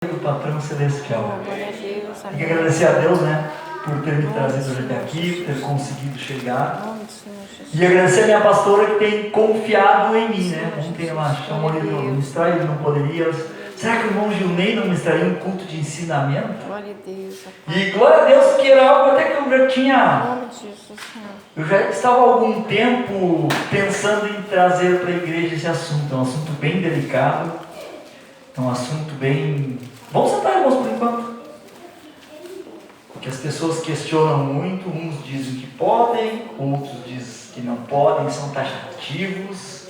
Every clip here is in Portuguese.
do patrão celestial. Glória a Deus, Tem que agradecer a Deus, né, por ter me trazido hoje até aqui, por ter conseguido chegar. Nome do Senhor Jesus. E agradecer a minha pastora que tem confiado em mim, né? Ontem ela chamou ele para ministrar, ele não poderia. Será que o irmão Gilney não ministraria um culto de ensinamento? Glória a Deus. E glória a Deus que era algo até que eu já tinha. Nome de Jesus, Senhor. Eu já estava há algum tempo pensando em trazer para a igreja esse assunto. É um assunto bem delicado. É um assunto bem... Vamos sentar, irmãos, por enquanto. Porque as pessoas questionam muito. Uns dizem que podem, outros dizem que não podem, são taxativos.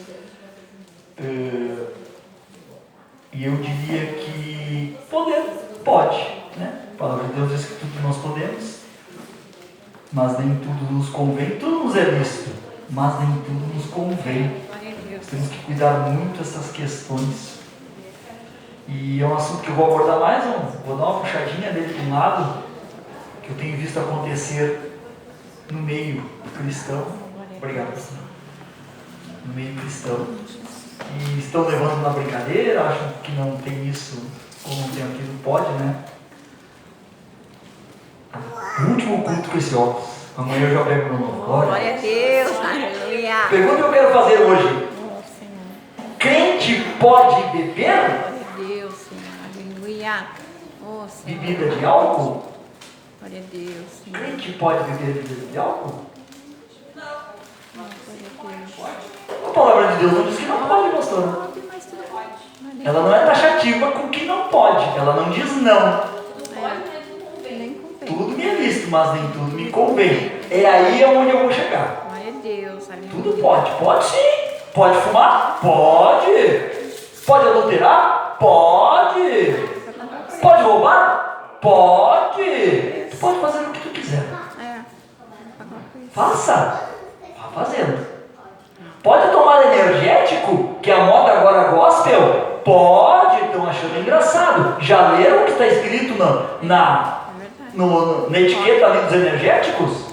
E eu diria que poder, pode, né? A palavra de Deus diz que tudo nós podemos, mas nem tudo nos convém. Tudo nos é lícito, mas nem tudo nos convém. Glória a Deus. Temos que cuidar muito dessas questões. E é um assunto que eu vou abordar mais, vou dar uma puxadinha dele de um lado, que eu tenho visto acontecer no meio cristão. Obrigado, pastor. No meio cristão. E estão levando na brincadeira, acham que não tem isso, ou não tem aquilo, pode, né? O último culto com esse óculos. Amanhã eu já prego no novo. Glória a Deus. Aleluia. Pergunta que eu quero fazer hoje. Oh, Senhor. Crente pode beber Glória a Deus, Senhor. Aleluia. Oh, Senhor. bebida de álcool? Glória a Deus, Senhor. Crente pode beber bebida de álcool? Glória a Deus. A palavra de Deus não diz que não pode, pastor. Pode, mas tudo pode. Ela não é taxativa com que não pode. Ela não diz não. Nem convém. Tudo me é lícito, mas nem tudo me convém. É aí onde eu vou chegar. Glória a Deus. Aleluia. Tudo pode. Pode sim. Pode fumar? Pode. Pode adulterar? Pode. Pode roubar? Pode. Tu pode fazer o que tu quiser. É. Faça. Vá fazendo. Pode tomar energético, que é a moda agora gospel? Pode. Estão achando engraçado. Já leram o que está escrito na etiqueta ali dos energéticos?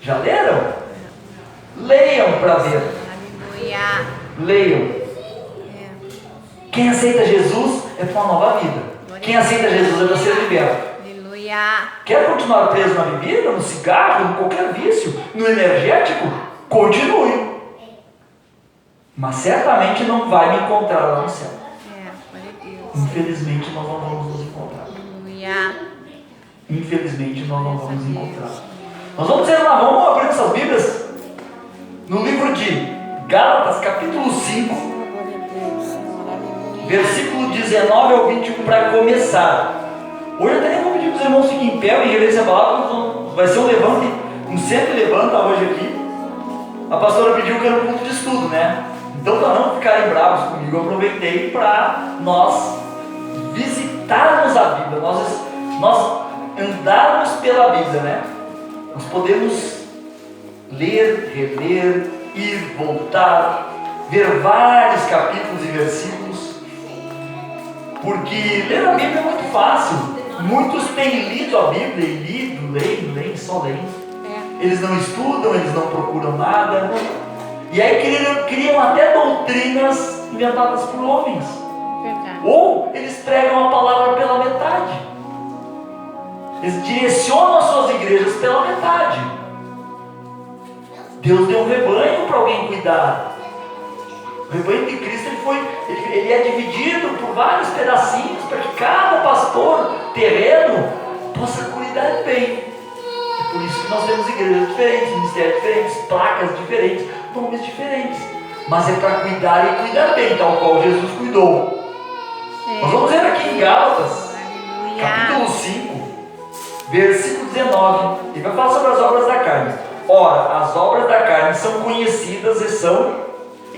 Já leram? Leiam para ver. Aleluia. Leiam. É. Quem aceita Jesus é para uma nova vida. Quem aceita Jesus é para ser liberto. Aleluia. Quer continuar preso na bebida, no cigarro, em qualquer vício, no energético? Continue. Mas certamente não vai me encontrar lá no céu. É. Glória a Deus. Infelizmente nós não vamos nos encontrar. Aleluia. Infelizmente nós não vamos nos encontrar. Nós vamos dizer lá, vamos abrir nossas Bíblias no livro de Gálatas, capítulo 5, Glória a Deus, Senhor. Aleluia. versículo 19 ao 21, para começar. Hoje eu até vou pedir para os irmãos fiquem em pé em reverência à palavra. Vai ser um levante, um sempre levanta hoje aqui. A pastora pediu que era um culto de estudo, né? Então, para não ficarem bravos comigo, eu aproveitei para nós visitarmos a Bíblia, nós andarmos pela Bíblia, né? Nós podemos ler, reler, ir, voltar, ver vários capítulos e versículos, porque ler a Bíblia é muito fácil. Muitos têm lido a Bíblia e leem, só leem. Eles não estudam, eles não procuram nada. E aí criam até doutrinas inventadas por homens. Verdade. Ou eles pregam a palavra pela metade. Eles direcionam as suas igrejas pela metade. Deus deu um rebanho para alguém cuidar. O rebanho de Cristo ele é dividido por vários pedacinhos para que cada pastor terreno possa cuidar bem. É por isso que nós temos igrejas diferentes, ministérios diferentes, placas diferentes, nomes diferentes. Mas é para cuidar e cuidar bem, tal qual Jesus cuidou. Nós vamos ver aqui em Gálatas, capítulo 5, versículo 19. Ele vai falar sobre as obras da carne. Ora, as obras da carne são conhecidas e são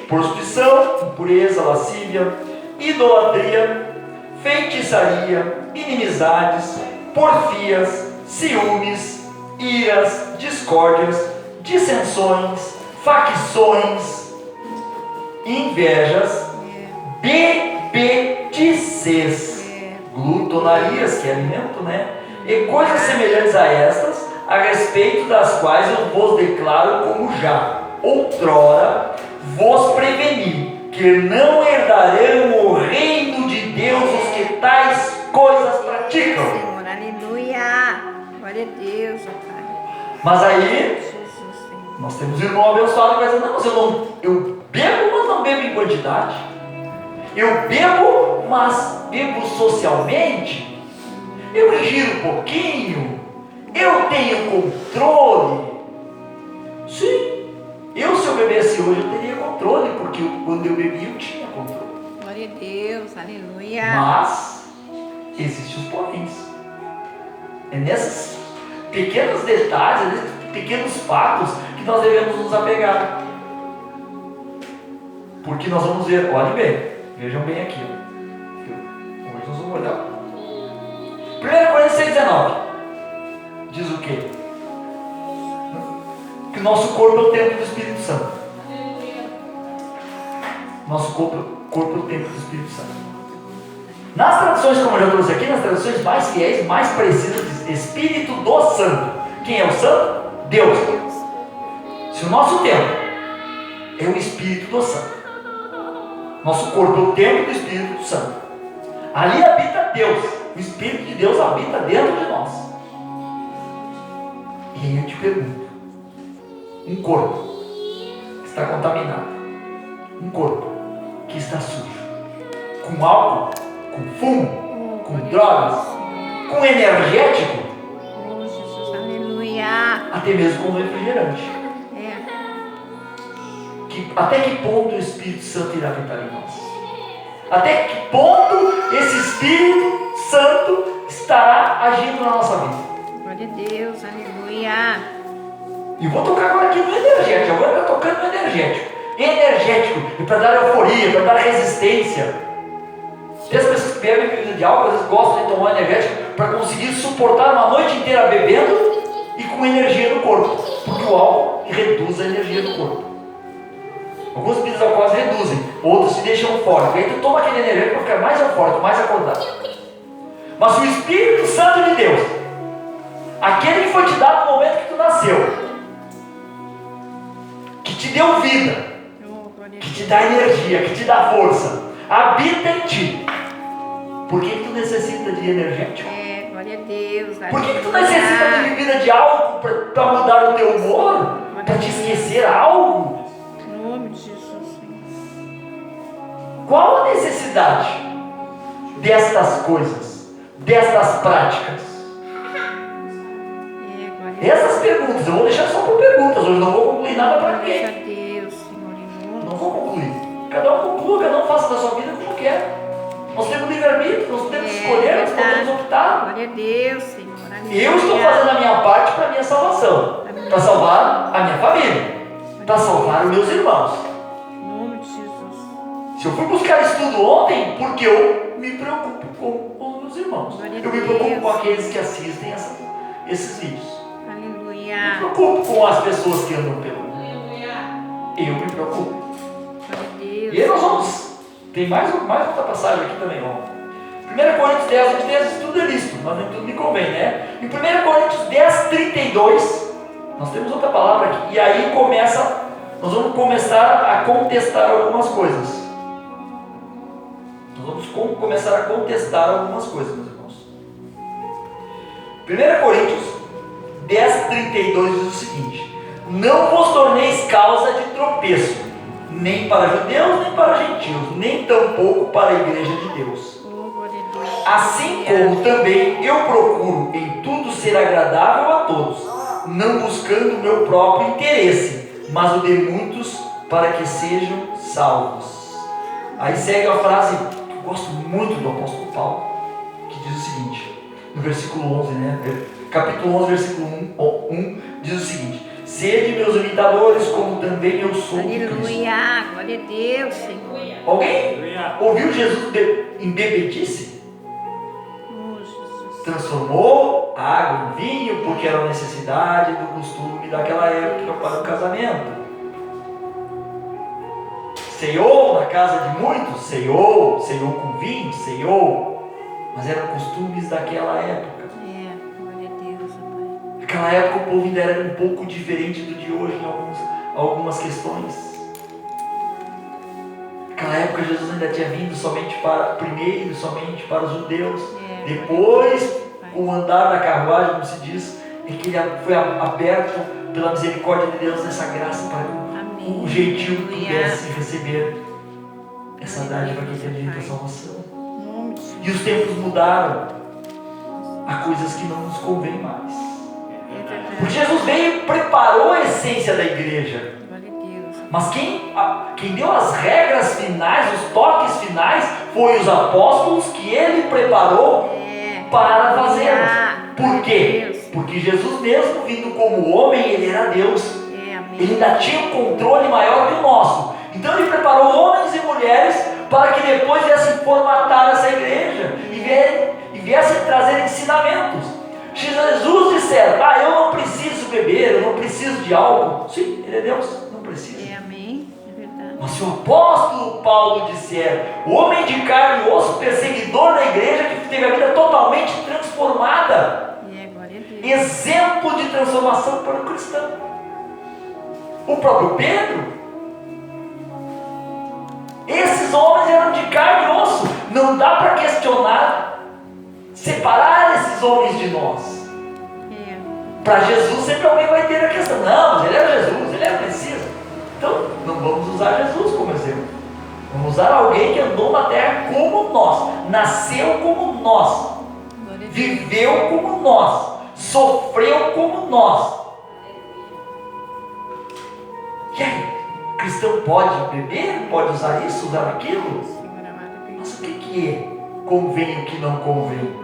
prostituição, impureza, lascívia, idolatria, feitiçaria, inimizades, porfias, ciúmes, iras, discórdias, dissensões, facções, invejas, bebedices, glutonarias, que é alimento, né? E coisas semelhantes a estas, a respeito das quais eu vos declaro como já outrora vos preveni, que não herdarão o reino de Deus Deus os que tais coisas praticam. Senhor, aleluia. Glória a Deus, ó Pai. Mas aí, Jesus, Senhor. nós temos um irmão abençoado que vai dizer, não, mas eu bebo, mas não bebo em quantidade. Eu bebo, mas bebo socialmente. Eu ingiro um pouquinho. Eu tenho controle. Sim, se eu bebesse hoje, eu teria controle, porque quando eu bebi, eu tinha controle. Glória a Deus, aleluia. Mas, existem os poréns. É nesses pequenos detalhes, nesses pequenos fatos, que nós devemos nos apegar. Porque nós vamos ver, olhem bem, vejam bem aqui. Hoje nós vamos olhar. 1 Coríntios 6,19 diz o quê? Que o nosso corpo é o templo do Espírito Santo. Nosso corpo é o templo do Espírito Santo. Nas traduções, como eu já trouxe aqui, nas traduções mais fiéis, mais precisas, diz Espírito do Santo. Quem é o Santo? Deus. Se o nosso templo é o Espírito do Santo, nosso corpo é o templo do Espírito Santo, ali habita Deus. O Espírito de Deus habita dentro de nós. E aí eu te pergunto, um corpo que está contaminado, um corpo que está sujo, com álcool, com fumo, com drogas, com energético, Oh, Jesus, aleluia. até mesmo com refrigerante. Até que ponto o Espírito Santo irá habitar em nós? Até que ponto esse Espírito Santo estará agindo na nossa vida? Glória a Deus, aleluia. E vou tocar agora aqui no energético. Agora eu estou tocando no energético. Energético é para dar euforia, para dar resistência. Tem as pessoas que bebem bebida de álcool, às vezes gostam de tomar energético para conseguir suportar uma noite inteira bebendo e com energia no corpo, porque o álcool reduz a energia do corpo. Algumas bebidas alcoólicas reduzem, outras te deixam eufórico. Aí tu toma aquele energético para ficar mais eufórico, mais acordado. Mas o Espírito Santo de Deus, aquele que foi te dado no momento que tu nasceu, que te deu vida, que te dá energia, que te dá força, habita em ti. Por que tu necessita de energético? Glória a Deus. Por que tu necessita de bebida de álcool para mudar o teu humor? Para te esquecer algo? Em nome de Jesus, Senhor. Qual a necessidade destas coisas, destas práticas? Essas perguntas, eu vou deixar só por perguntas, hoje não vou concluir nada para ninguém. Glória a Deus, Senhor, em nome. Não vou concluir. Cada um conclua, cada um faça da sua vida como quer. Nós temos livre-arbítrio, nós podemos escolher, nós podemos optar. Glória a Deus, Senhor. Eu estou fazendo a minha parte para a minha salvação, para salvar a minha família, para salvar os meus irmãos. Em nome de Jesus. Se eu fui buscar estudo ontem, porque eu me preocupo com os meus irmãos. Eu me preocupo com aqueles que assistem esses vídeos. Aleluia. Me preocupo com as pessoas que andam pelo mundo. Eu me preocupo. Glória a Deus. E aí nós vamos. Tem mais outra passagem aqui também, ó. 1 Coríntios 10, 23, tudo é lícito, mas nem tudo me convém, né? Em 1 Coríntios 10, 32, nós temos outra palavra aqui, e aí nós vamos começar a contestar algumas coisas. Nós vamos começar a contestar algumas coisas, meus irmãos. 1 Coríntios 10, 32 diz o seguinte: não vos torneis causa de tropeço, nem para judeus, nem para gentios, nem tampouco para a igreja de Deus. Assim como também eu procuro em tudo ser agradável a todos, não buscando o meu próprio interesse, mas o de muitos para que sejam salvos. Aí segue a frase que eu gosto muito do apóstolo Paulo, que diz o seguinte, no versículo 11, né? Capítulo 11, versículo 1 diz o seguinte: sede meus imitadores, como também eu sou de Cristo. Aleluia, glória a Deus, Senhor. Alguém ouviu Jesus em bebedice? Transformou água em vinho, porque era a necessidade do costume daquela época para o casamento. Ceiou na casa de muitos, ceiou com vinho, ceiou, mas eram costumes daquela época. Glória a Deus, Pai. Naquela época o povo ainda era um pouco diferente do de hoje em algumas questões. Naquela época Jesus ainda tinha vindo somente para os judeus. Depois, com o andar da carruagem, como se diz, é que ele foi aberto pela misericórdia de Deus nessa graça para que o gentil pudesse receber essa dádiva que tem direito à salvação. E os tempos mudaram. Há coisas que não nos convêm mais. Porque Jesus veio e preparou a essência da igreja. Mas quem deu as regras finais, os toques finais, foi os apóstolos que ele preparou para fazê-los. Por quê? Porque Jesus mesmo, vindo como homem, ele era Deus. Ele ainda tinha um controle maior que o nosso. Então ele preparou homens e mulheres para que depois viessem formatar essa igreja e viessem trazer ensinamentos. Jesus disser, eu não preciso beber, eu não preciso de álcool. Sim, ele é Deus, não precisa. Mas se o apóstolo Paulo disser, o homem de carne e osso, perseguidor da igreja, que teve a vida totalmente transformada, exemplo de transformação para o cristão. O próprio Pedro, esses homens eram de carne e osso. Não dá para questionar, separar esses homens de nós. Para Jesus sempre alguém vai ter a questão, não, mas ele era Jesus, ele era Messias. Então não vamos usar Jesus como exemplo. Vamos usar alguém que andou na terra como nós, nasceu como nós, viveu como nós, sofreu como nós. E aí, cristão pode beber? Pode usar isso, usar aquilo? Mas o que é convém e o que não convém?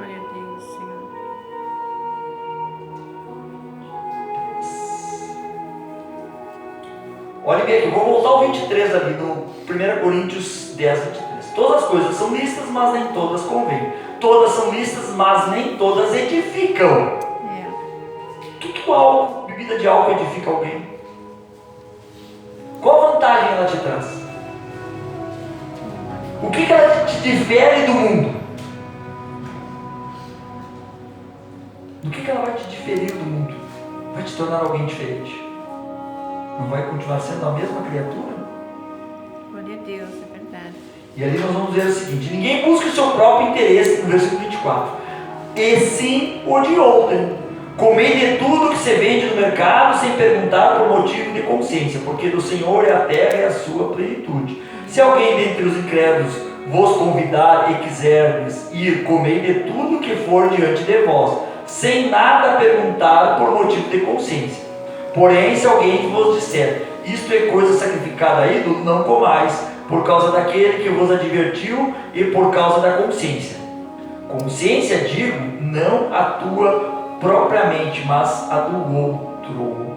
Olha bem aqui, vou voltar ao 23 ali, no 1 Coríntios 10, 23. Todas as coisas são listas, mas nem todas convêm. Todas são listas, mas nem todas edificam. O que bebida de álcool edifica alguém? Qual vantagem ela te traz? O que ela te difere do mundo? Do que ela vai te diferir do mundo? Vai te tornar alguém diferente? Não vai continuar sendo a mesma criatura? Glória a Deus, é verdade. E ali nós vamos ver o seguinte: ninguém busca o seu próprio interesse, no versículo 24, e sim o de outrem. Comei de tudo que se vende no mercado, sem perguntar por motivo de consciência, porque do Senhor é a terra e a sua plenitude. Se alguém dentre os incrédulos vos convidar e quiserdes ir, comei de tudo que for diante de vós, sem nada perguntar por motivo de consciência. Porém, se alguém vos disser, isto é coisa sacrificada a ídolo, não comais, por causa daquele que vos advertiu e por causa da consciência. Consciência, digo, não a tua propriamente, mas a do outro.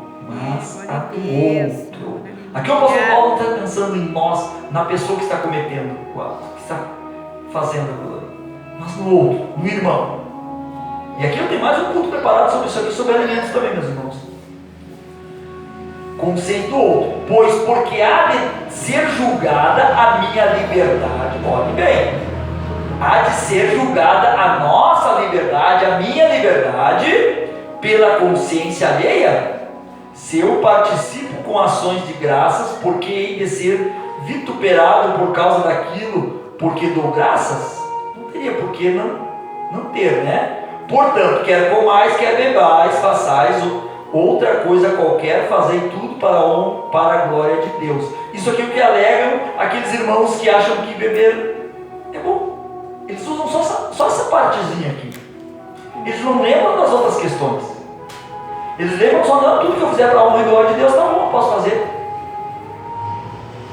Aqui o apóstolo Paulo está pensando em nós, na pessoa que está cometendo o ato, que está fazendo aquilo, mas no outro, no irmão. E aqui eu tenho mais um culto preparado sobre isso aqui, sobre alimentos também, meus irmãos. Consciente do outro, pois porque há de ser julgada a minha liberdade. Olhe bem, há de ser julgada a nossa liberdade, a minha liberdade, pela consciência alheia. Se eu participo com ações de graças, porque hei de ser vituperado por causa daquilo, porque dou graças? Não teria por que não ter, né? Portanto, quer comais, quer bebais, façais outra coisa qualquer, fazei tudo para a glória de Deus. Isso aqui é o que alegam aqueles irmãos que acham que beber é bom. Eles usam só essa partezinha aqui. Eles não lembram das outras questões. Eles lembram só, não, tudo que eu fizer para a honra e glória de Deus, tá bom, eu posso fazer.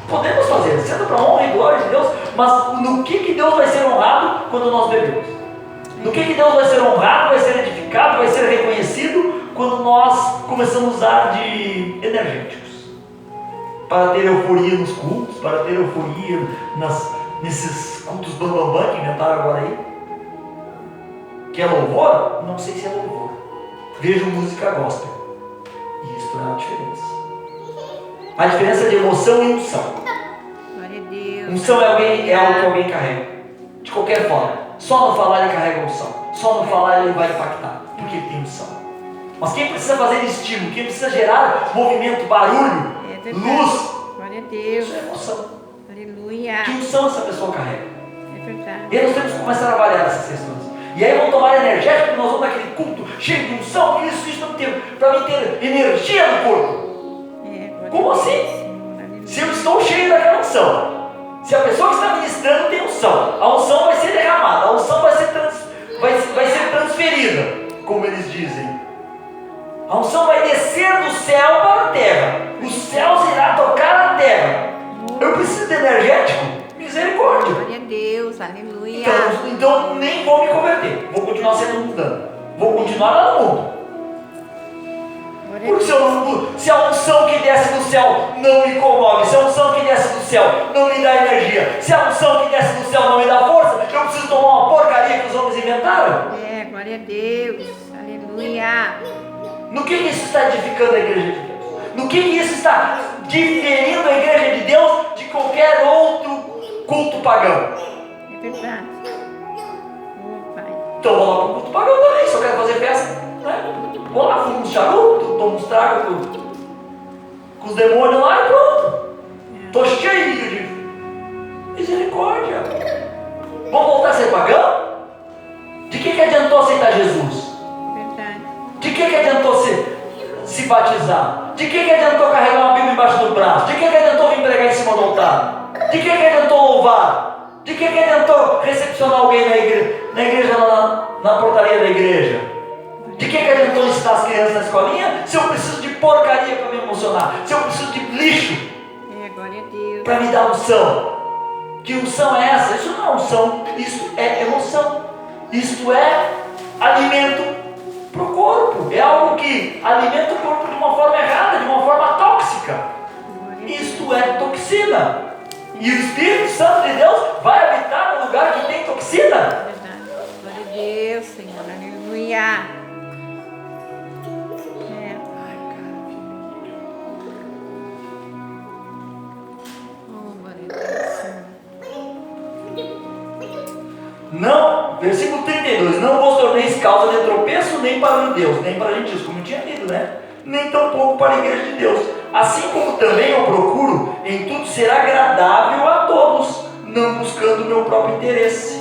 Podemos fazer, sendo para a honra e glória de Deus, mas no que Deus vai ser honrado quando nós bebemos? No que Deus vai ser honrado, vai ser edificado, vai ser reconhecido quando nós começamos a usar de energéticos? Para ter euforia nos cultos, para ter euforia nesses cultos bambambam que inventaram agora aí. Que é louvor? Não sei se é louvor. Vejo música gospel. E isso é a diferença. A diferença de emoção e unção. Glória a Deus. Unção é algo que alguém carrega. De qualquer forma. Só no falar ele carrega unção. Só no falar ele vai impactar. Porque ele tem unção. Mas quem precisa fazer estímulo, quem precisa gerar movimento, barulho, luz, Glória a Deus. isso é emoção. Aleluia. Aleluia. Que unção essa pessoa carrega? É verdade. E aí nós temos que começar a trabalhar essas questões. E aí vamos tomar energético, nós vamos naquele culto cheio de unção, isso para mim ter energia no corpo. É, Como assim? Se eu estou cheio daquela unção, se a pessoa que está ministrando tem unção, a unção vai ser derramada, a unção vai ser transferida, como eles dizem. A unção vai descer do céu para a terra, os céus irá tocar a terra. Eu preciso de energético? Misericórdia. Glória a Deus, aleluia. Então eu nem vou me converter, vou continuar sendo mundano, vou continuar lá no mundo. Porque se a unção que desce do céu não me comove, se a unção que desce do céu não me dá energia, se a unção que desce do céu não me dá força, eu preciso tomar uma porcaria que os homens inventaram? É, glória a Deus, aleluia. No que isso está edificando a igreja de Deus? No que isso está diferindo a igreja de Deus de qualquer outro culto pagão? É verdade. Pai. Então eu vou lá para o culto pagão também, se eu quero fazer festa, né? Vou lá, fumo uns charutos, tomo uns tragos com os demônios lá e pronto. Estou cheio de misericórdia. Vamos voltar a ser pagão? De que adiantou aceitar Jesus? Verdade. De que adiantou se batizar? De que adiantou carregar uma Bíblia embaixo do braço? De que adiantou vir pregar em cima do altar? De que adiantou louvar? De que adiantou recepcionar alguém na igreja na portaria da igreja? De que adiantou ensinar as crianças na escolinha se eu preciso de porcaria para me emocionar? Se eu preciso de lixo Glória a Deus. para me dar unção? Que unção é essa? Isso não é unção, isso é emoção. Isto é alimento para o corpo. É algo que alimenta o corpo de uma forma errada, de uma forma tóxica. Isto é toxina. E o Espírito Santo de Deus vai habitar no lugar que tem toxina. Verdade. Glória a Deus, Senhor, aleluia. Não, versículo 32, não vos torneis causa de tropeço nem para os judeus, nem para gentios, como tinha lido, né? Nem tampouco para a igreja de Deus. Assim como também eu procuro em tudo ser agradável a todos, não buscando o meu próprio interesse,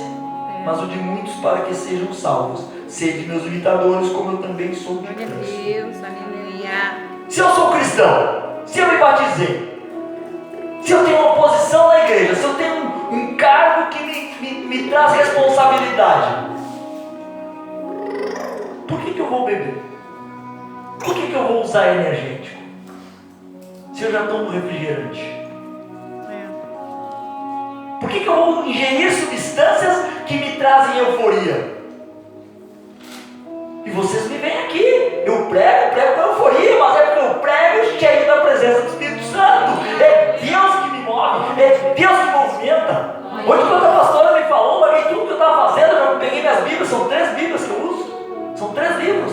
mas o de muitos para que sejam salvos. Sede meus imitadores, como eu também sou de Cristo. Glória a Deus, aleluia. Se eu sou cristão, se eu me batizei, se eu tenho uma posição na igreja, se eu tenho um cargo que me traz responsabilidade, por que eu vou beber? Por que eu vou usar energético? Se eu já tomo refrigerante? Por que eu vou ingerir substâncias que me trazem euforia? E vocês me veem aqui, eu prego com euforia, mas é porque eu prego cheio da presença do Espírito Santo. É Deus que me move, é Deus que movimenta. Hoje quando a pastora me falou, eu larguei tudo que eu estava fazendo, eu já peguei minhas Bíblias, são 3 Bíblias que eu uso, são 3 livros.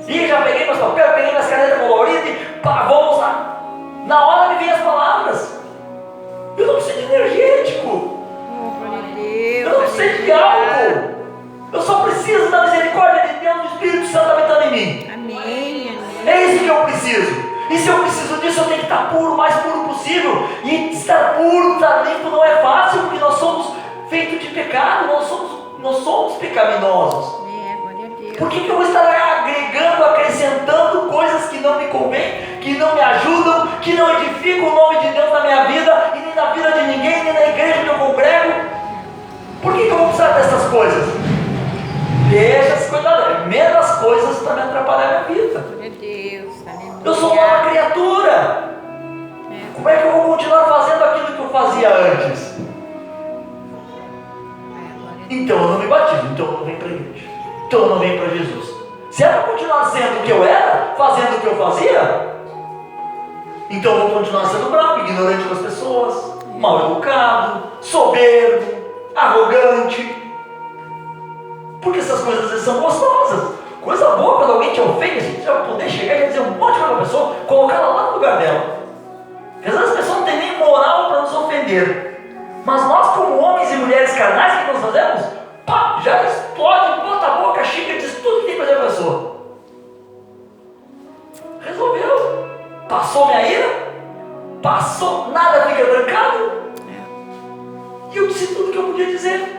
E já peguei meus papéis, peguei minhas canetas coloridas e pá, vamos lá. Na hora me vêm as palavras. Eu não preciso de energético. Eu não preciso de álcool. Eu só preciso da misericórdia de Deus, do Espírito Santo habitando em mim. Amém. É isso que eu preciso. E se eu preciso disso, eu tenho que estar puro, o mais puro possível. E estar puro, estar limpo não é fácil, porque nós somos feitos de pecado, nós somos pecaminosos. Glória a Deus. Por que eu vou estar agregando, acrescentando coisas que não me convêm, que não me ajudam, que não edificam o nome de Deus na minha vida, e nem na vida de ninguém, nem na igreja que eu congrego? Por que eu vou precisar dessas coisas? Deixa as coisas, menos coisas para me atrapalhar a minha vida. Glória a Deus, aleluia. Eu sou uma nova criatura. Como é que eu vou continuar fazendo aquilo que eu fazia antes? Então eu não me batizo, então eu não venho para a igreja, então eu não venho para Jesus. Se é para continuar sendo o que eu era, fazendo o que eu fazia, então eu vou continuar sendo bravo, ignorante com as pessoas, mal educado, soberbo, arrogante. Porque essas coisas são gostosas. Coisa boa quando alguém te ofende, assim, você vai poder chegar e dizer um monte de coisa para a pessoa, colocar ela lá no lugar dela. Porque às vezes as pessoas não têm nem moral para nos ofender. Mas nós, como homens e mulheres carnais, o que nós fazemos? Pá, já explode, bota a boca, xinga, diz tudo que tem para dizer a pessoa. Resolveu. Passou minha ira? Passou, nada fica trancado. eu disse tudo que eu podia dizer.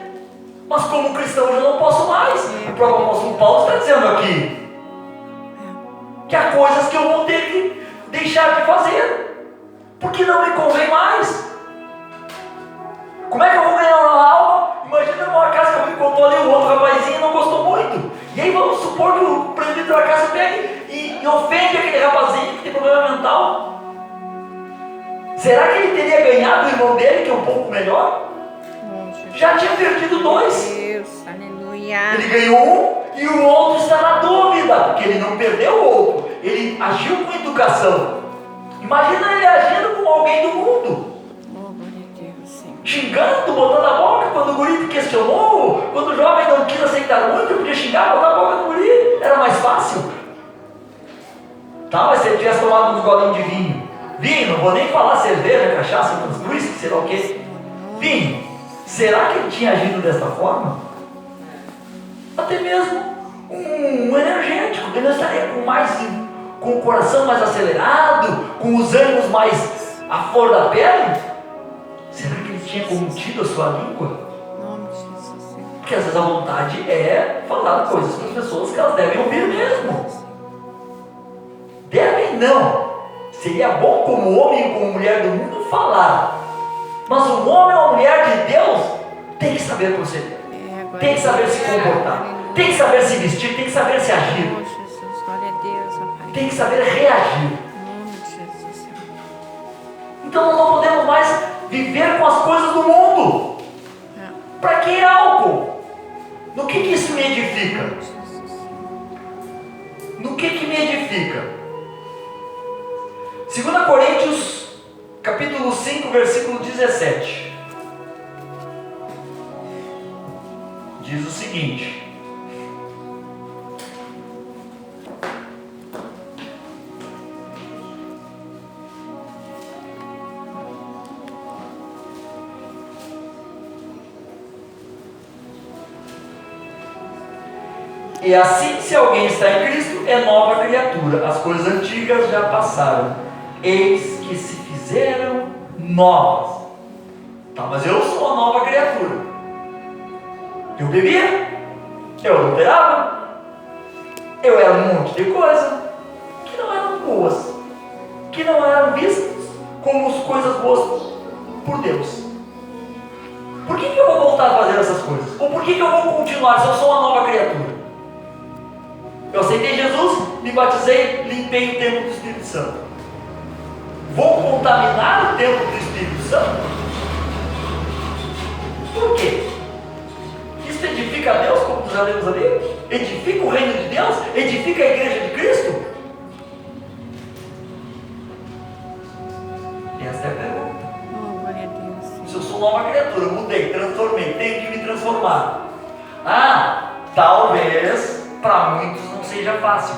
Mas como cristão eu já não posso mais. O próprio apóstolo Paulo está dizendo aqui que há coisas que eu vou ter que deixar de fazer, porque não me convém mais. Como é que eu vou ganhar uma alma? Imagina uma casa que me contou ali, o outro rapazinho não gostou muito. E aí vamos supor que o presbítero da casa pega e ofende aquele rapazinho que tem problema mental. Será que ele teria ganhado o irmão dele, que é um pouco melhor? Já tinha perdido 2. Deus, aleluia. Ele ganhou um e o outro está na dúvida, porque ele não perdeu o outro. Ele agiu com educação. Imagina ele agindo com alguém do mundo. Xingando, botando a boca quando o guri questionou, quando o jovem não quis aceitar muito, podia xingar, botar a boca no guri, era mais fácil. Tá, mas se ele tivesse tomado uns golinhos de vinho, não vou nem falar cerveja, cachaça, whisky, sei lá o que, vinho, será que ele tinha agido desta forma? Até mesmo um energético, ele não estaria com o coração mais acelerado, com os ânimos mais à flor da pele? Será que ele tinha contido a sua língua? Porque às vezes a vontade é falar coisas para as pessoas que elas devem ouvir mesmo. Devem não. Seria bom como homem e como mulher do mundo falar. Mas um homem ou uma mulher de Deus tem que saber proceder. Tem que saber se comportar. Tem que saber se vestir. Tem que saber se agir. Tem que saber reagir. Então nós não podemos mais viver com as coisas do mundo. Para que álcool? No que isso me edifica? No que me edifica? 2 Coríntios capítulo 5, versículo 17 diz o seguinte: e assim, se alguém está em Cristo, é nova criatura. As coisas antigas já passaram, eis que se fizeram novas. Tá, mas eu sou uma nova criatura. Eu bebia, eu adulterava, eu era um monte de coisa que não eram boas, que não eram vistas como coisas boas por Deus. Por que eu vou voltar a fazer essas coisas? Ou por que eu vou continuar se eu sou uma nova criatura? Eu aceitei Jesus, me batizei, limpei o templo do Espírito Santo. Vou contaminar o templo do Espírito Santo? Por quê? Isso edifica a Deus, como já lemos ali? Edifica o reino de Deus? Edifica a igreja de Cristo? Essa é a pergunta. Se eu sou nova criatura, mudei, transformei, tenho que me transformar. Talvez para muitos não seja fácil.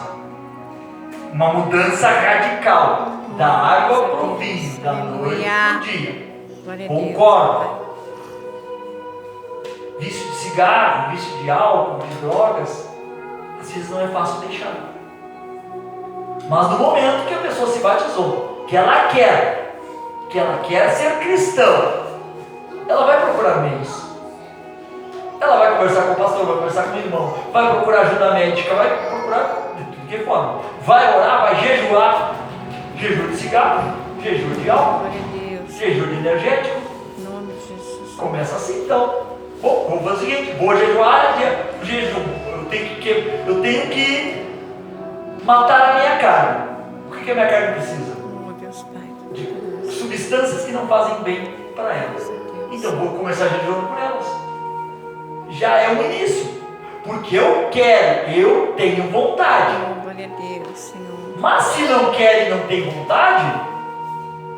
Uma mudança radical da água para o vinho, da noite para o dia. Concordo. Vício de cigarro, vício de álcool, de drogas, às vezes não é fácil deixar. Mas no momento que a pessoa se batizou, que ela quer ser cristã, ela vai procurar meios. Ela vai conversar com o pastor, vai conversar com o irmão, vai procurar ajuda médica, vai procurar de que forma? Vai orar, vai jejuar. Jejum de cigarro, jejum de álcool, jejum de energético. Começa assim então. Bom, vamos fazer o seguinte, vou jejuar, jejum. Eu tenho que matar a minha carne. O que a minha carne precisa? De substâncias que não fazem bem para elas. Então vou começar jejuando por elas. Já é um início, porque eu quero, eu tenho vontade. Mas se não quer e não tem vontade,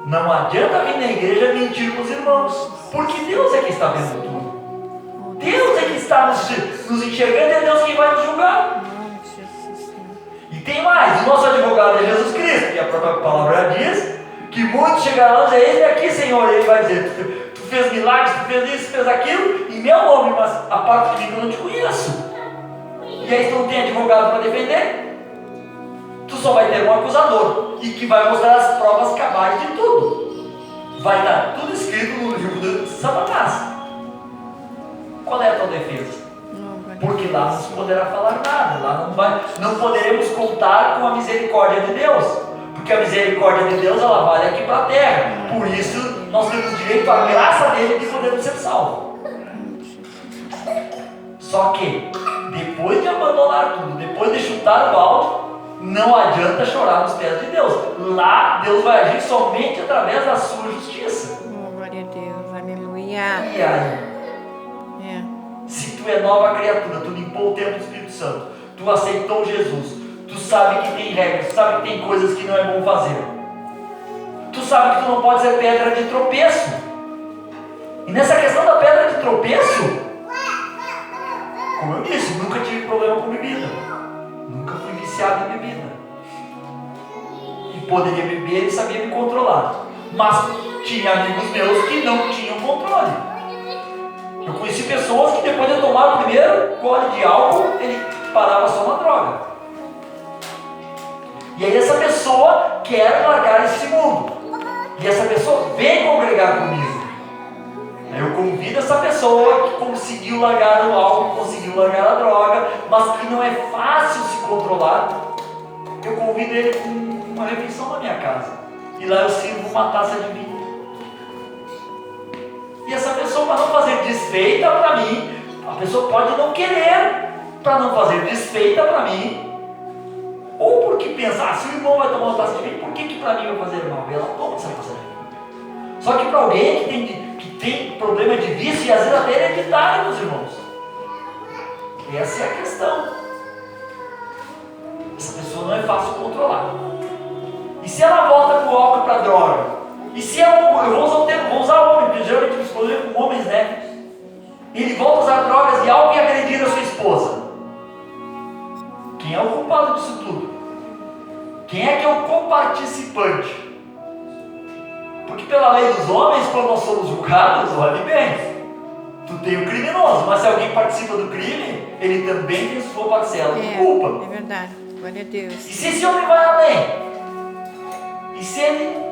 não adianta vir na igreja mentir com os irmãos, porque Deus é que está vendo tudo. Deus é que está nos enxergando, é Deus quem vai nos julgar. E tem mais, o nosso advogado é Jesus Cristo, que a própria palavra diz que muitos chegarão e dizer: eis-me aqui, Senhor. Ele vai dizer: tu fez milagres, tu fez isso, tu fez aquilo, em meu nome, mas a parte de mim eu não te conheço. E aí tu não tem advogado para defender, tu só vai ter um acusador, e que vai mostrar as provas cabais de tudo. Vai estar tudo escrito no livro de Satanás. Qual é a tua defesa? Porque lá não se poderá falar nada, lá não poderemos contar com a misericórdia de Deus, porque a misericórdia de Deus ela vale aqui para a terra, por isso nós temos direito à graça dele de podermos ser salvos. Só que depois de abandonar tudo, depois de chutar o balde, não adianta chorar nos pés de Deus. Lá Deus vai agir somente através da sua justiça. Glória a Deus, aleluia. E aí? Se tu é nova criatura, tu limpou o templo do Espírito Santo, tu aceitou Jesus, tu sabe que tem regras, tu sabe que tem coisas que não é bom fazer, tu sabe que tu não pode ser pedra de tropeço. E nessa questão da pedra de tropeço, como eu disse, nunca tive problema com bebida, nunca fui viciado em bebida, e poderia beber e sabia me controlar, mas tinha amigos meus que não tinham controle. Eu conheci pessoas que depois de tomar o primeiro gole de álcool, ele parava só na droga. E aí essa pessoa quer largar esse mundo. E essa pessoa vem congregar comigo. Aí eu convido essa pessoa que conseguiu largar o álcool, conseguiu largar a droga, mas que não é fácil se controlar. Eu convido ele com uma refeição na minha casa. E lá eu sirvo uma taça de vinho. E essa pessoa, para não fazer desfeita para mim, a pessoa pode não querer, para não fazer desfeita para mim, ou porque pensar, se o irmão vai tomar uma taça de vinho, por que para mim vai fazer mal? E ela toma essa taça de vinho. Só que para alguém que tem problema de vício, e às vezes até hereditário, meus irmãos, essa é a questão. Essa pessoa não é fácil controlar. E se ela volta para o álcool e para a droga? E se eu vou usar o termo, vou usar o homem, porque geralmente os problemas com homens, né? Ele volta a usar drogas e álcool e agredir a sua esposa. Quem é o culpado disso tudo? Quem é que é o coparticipante? Porque pela lei dos homens, quando nós somos julgados, olhe bem, tu tem o criminoso, mas se alguém participa do crime, ele também tem sua parcela de culpa. É verdade, glória a Deus. E se esse homem vai além? E se ele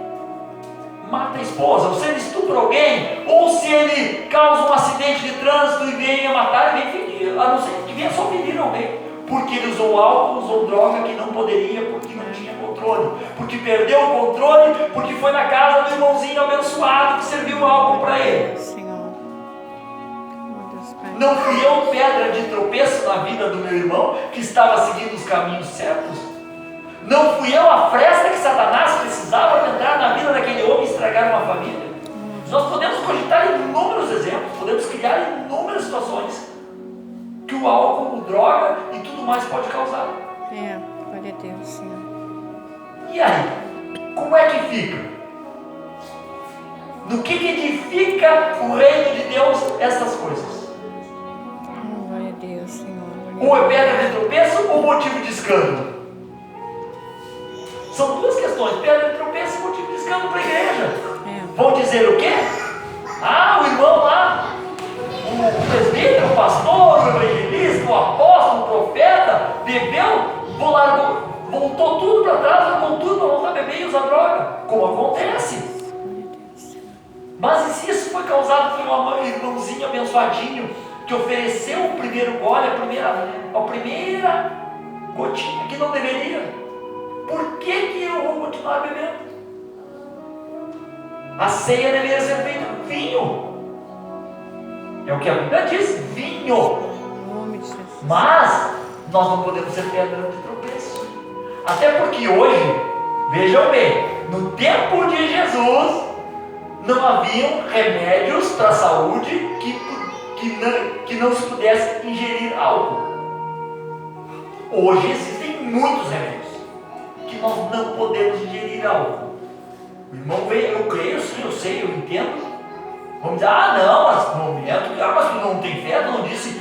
mata a esposa, ou se ele estupra alguém, ou se ele causa um acidente de trânsito e vem a matar, e vem ferir, a não ser que venha só ferir alguém, porque ele usou álcool, usou droga que não poderia, porque não tinha controle, porque perdeu o controle, porque foi na casa do irmãozinho abençoado que serviu o álcool para ele. Senhor. Não fui eu pedra de tropeço na vida do meu irmão, que estava seguindo os caminhos certos? Não fui eu a fresta que Satanás precisava para entrar na vida daquele homem e estragar uma família? Nós podemos cogitar inúmeros exemplos, podemos criar inúmeras situações que o álcool, a droga e tudo mais pode causar. Glória a Deus, Senhor. E aí? Como é que fica? No que edifica o reino de Deus essas coisas? Glória a Deus, Senhor. Ou é pedra de tropeço ou motivo de escândalo? São duas questões, pedra de tropeço e motivo de escândalo para a igreja. Vão dizer o quê? O irmão lá, o presbítero, o pastor, o evangelista, o apóstolo, o profeta, bebeu, voltou tudo para trás, largou tudo para voltar a beber e usar droga, como acontece. Mas e se isso foi causado por um irmãozinho abençoadinho que ofereceu o primeiro gole, a primeira gotinha que não deveria? Por que eu vou continuar bebendo? A ceia deveria ser feita com vinho. É o que a Bíblia diz, vinho. Mas nós não podemos ser pedra de tropeço. Até porque hoje, vejam bem, no tempo de Jesus, não haviam remédios para a saúde que não se pudesse ingerir álcool. Hoje existem muitos remédios que nós não podemos ingerir álcool. O irmão veio, eu creio sim, eu sei, eu entendo. Vamos dizer, não, mas no momento, mas tu não tem fé, tu não disse